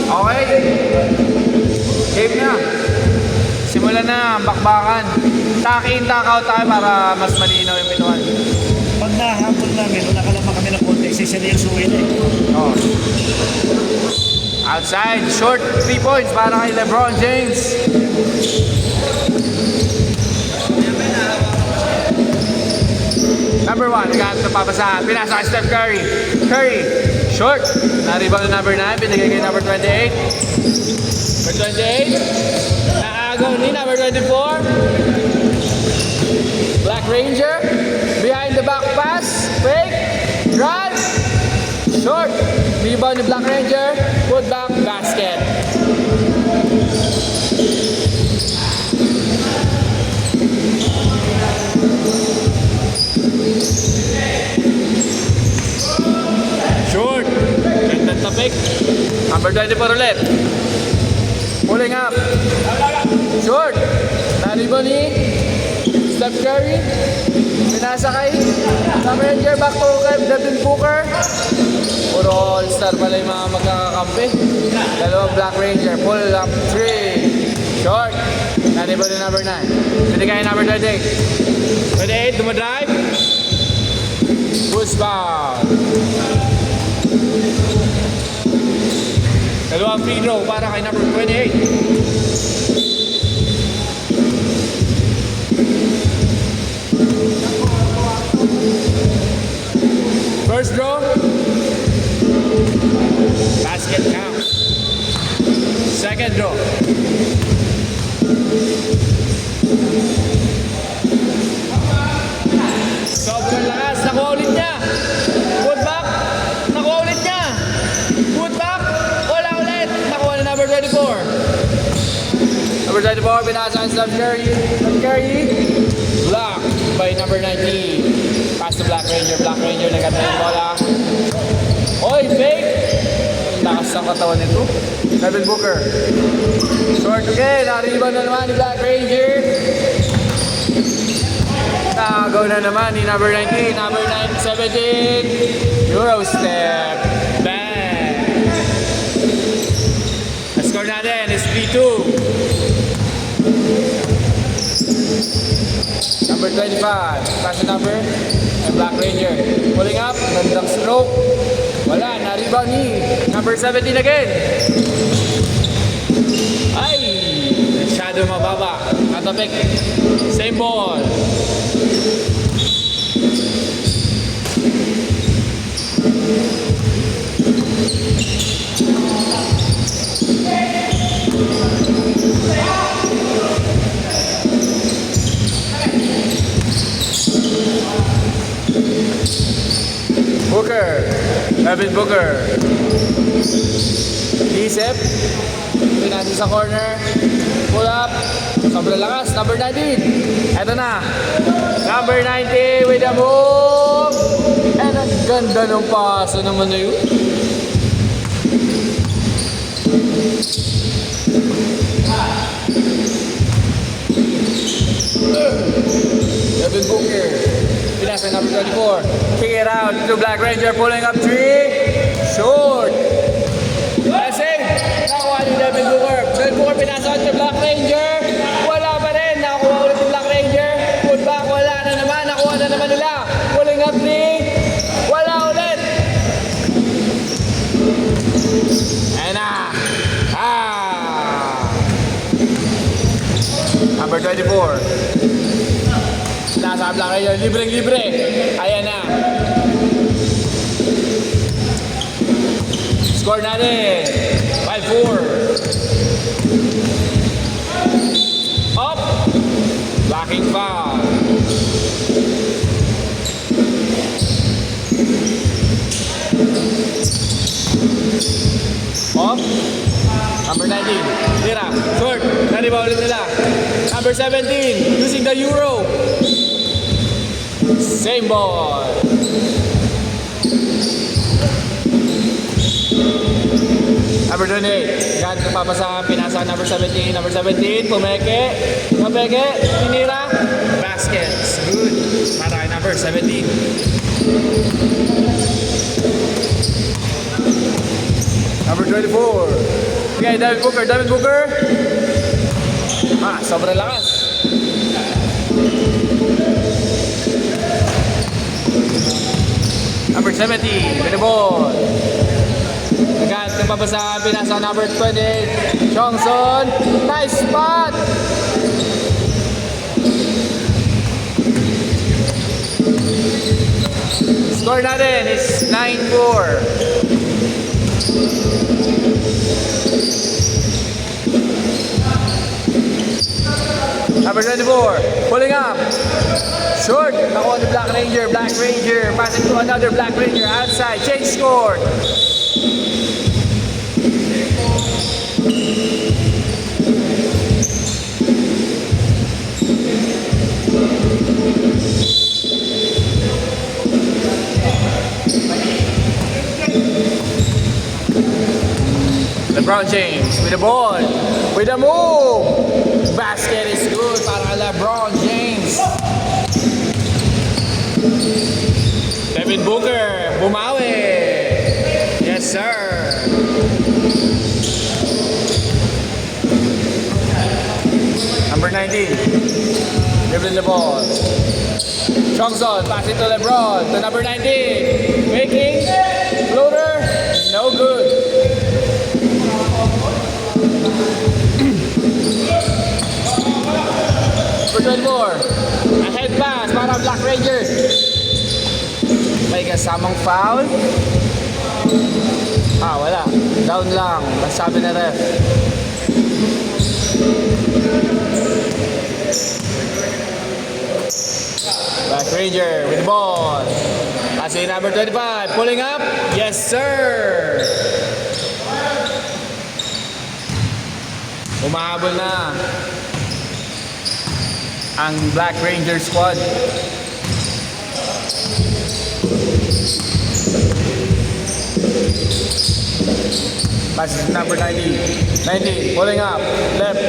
Okay. Game na. Simulan na ang bakbakan. Taki in, tak out tayo para mas malinaw yung pituan. Pag nahabol namin, wala ka lang kami ng konti, siseryosuhin eh. Oh. Outside, short 3 points para kay LeBron James. Number 1, nagkakas na papasahan. Pinasa kay Steph Curry. Curry, short. Na-rebound na number 9, binigay kay number 28. Number 28. Naagaw ni number 24. Black Ranger. Behind the back pass. Fake. Drive. Short. Rebound ni Black Ranger. Put back. Basket. Short. Ganda tapik. Number 24 ulit. Pulling up. Short. Naribo ni Steph Curry. Pinasa kay Black Ranger. Back to kay Devin Booker. Puro all-star pala yung mga magkakakampi. Dalawang Black Ranger. Pull up 3. Short. Naribo ni number 9. Binigay number 28. 28. Dumadrive. Push foul. Dalawang free throw para kay number 28. First draw. Basket count. Second draw. Sobrang lakas. Nakuha ulit niya. Put back. Nakuha ulit niya. Put back. Wala ulit. Nakuha na number 24. Number 24, binasa ang Steph Curry. Steph Curry. Blocked by number 19. Pass to Black Ranger. Black Ranger nagkata yung bola. Oy, fake. Lakas ang katawan nito. Devin Booker. Short again. Nariban na naman ni Black Ranger. Nagaw na naman ni number 19. Number 17. Euro step. Bang. Score natin is 3-2. Number 25. Pass the number. And Black Ranger. Pulling up. Gandang stroke. Wala. Na-rebound ni number 17 again. Ay! Masyado mababa. Katapik. Same ball. Booker. Devin Booker. Isip. Pinasa sa corner. Pull up. Sobrang lakas. Number 19. Eto na. Number 90 with a move. And ang ganda ng paso naman na yun. Devin Booker. Pinasa number 24. Kick it out to Black Ranger. Pulling up 3. Short. Kasi, nakuha ni Devin Booker. Devin Booker pinasa to Black Ranger. Wala pa rin. Nakuha ulit ni Black Ranger. Put back. Wala na naman. Nakuha na naman nila. Pulling up 3. Wala ulit. Ayan na. Number 24. Nasa Black Ranger. Libreng-libre. Ayan na. Score natin. 5-4. Up. Blocking foul. Up. Number 19. Tira. Short. Nariba ulit nila. Number 17. Using the Euro. Same ball. Number 28. Yan, papasahan, pinasa number 17. Number 17, pumeke. Pumeke, tinira. Baskets. Good. Para kay number 17. Number 24. Okay, David Booker, David Booker. Sobrang lakas. Number 70, with the ball. Agad nagpapasa ang pinasa number 28, Johnson. Nice spot! Score natin is 9-4. Number 24, pulling up. Short, nakuha ni Black Ranger. Black Ranger, passing to another Black Ranger outside. Change score. LeBron James with the ball, with the move. Basket is good para LeBron James. Devin Booker, bumawi. Yes, sir. Number 19, dribbling the ball. Johnson, pass it to LeBron, to number 19. Making, floater, no good. Number 24, a head pass para Black Ranger. May kasamang foul. Wala. Down lang. Sabi na ref. Black Ranger with the ball. Passing number 25. Pulling up. Yes, sir. Umahabol na ang Black Ranger squad. Passes number 90. 90, pulling up. Left.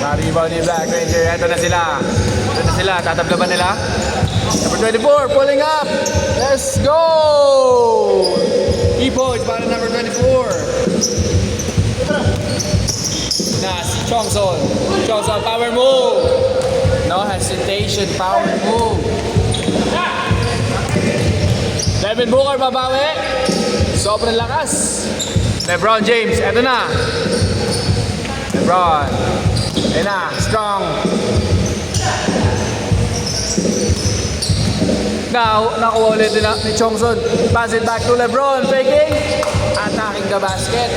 Naribaw ni Black Ranger. Ito na sila. Ito na sila. Tatablaban nila. Number 24, pulling up. Let's go! 3 points para number 24. Si Johnson. Johnson, power move. No hesitation, power move. Devin Booker, babawi. Sobrang lakas. LeBron James, eto na. LeBron. Ayan na, strong. Now, nakuha ulit ni Johnson. Pass it back to LeBron. Faking. Attacking the basket.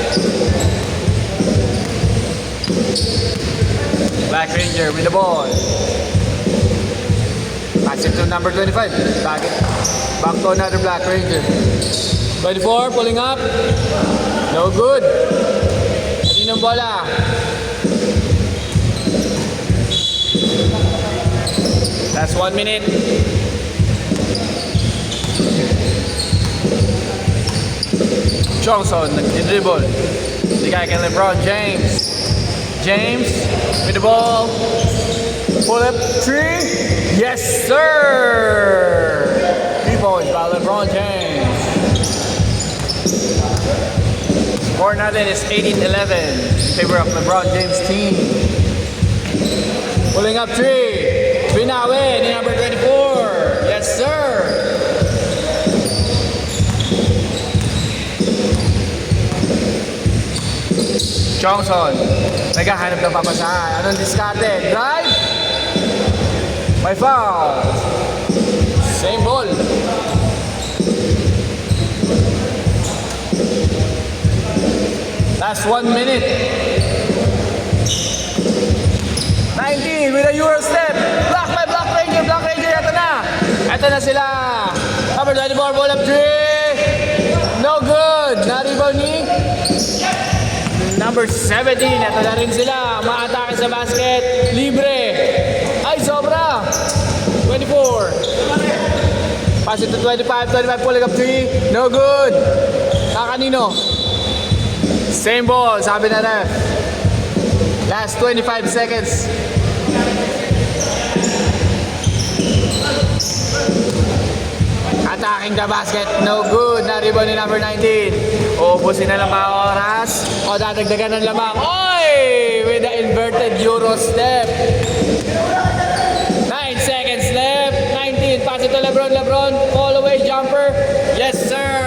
Black Ranger with the ball. Pass it to number 25. Target. Back to another Black Ranger. 24, pulling up. No good. Kaninong bola? That's 1 minute. Johnson, nag-dribble. Bigay kay LeBron James. James with the ball. Pull up 3. Yes, sir. 3 points by LeBron James. Score natin is 18-11 in favor of LeBron James' team. Pulling up 3. Binawi ni number 24. Yes, sir. Johnson, naghahanap ng papasahan. Anong diskarte? Drive? May foul. Same ball. Last 1 minute. 19 with a Euro step. Block by Black Ranger. Black Ranger, ito na. Ito na sila. Number 24, ball up 3. No good. Naribaw ni number 17. Ito na rin sila. Maatake sa basket. Libre. Ay, sobra. 24. Pass it to 25. 25 pulling up 3. No good. Kakanino? Same ball. Sabi na ref. Last 25 seconds. attacking the basket. No good. Na-rebound ni number 19. Uubusin na lang mga oras. O dadagdagan ng lamang. Oy! With the inverted Euro step. 9 seconds left. 19. Pass it to LeBron. LeBron. Fall away jumper. Yes, sir.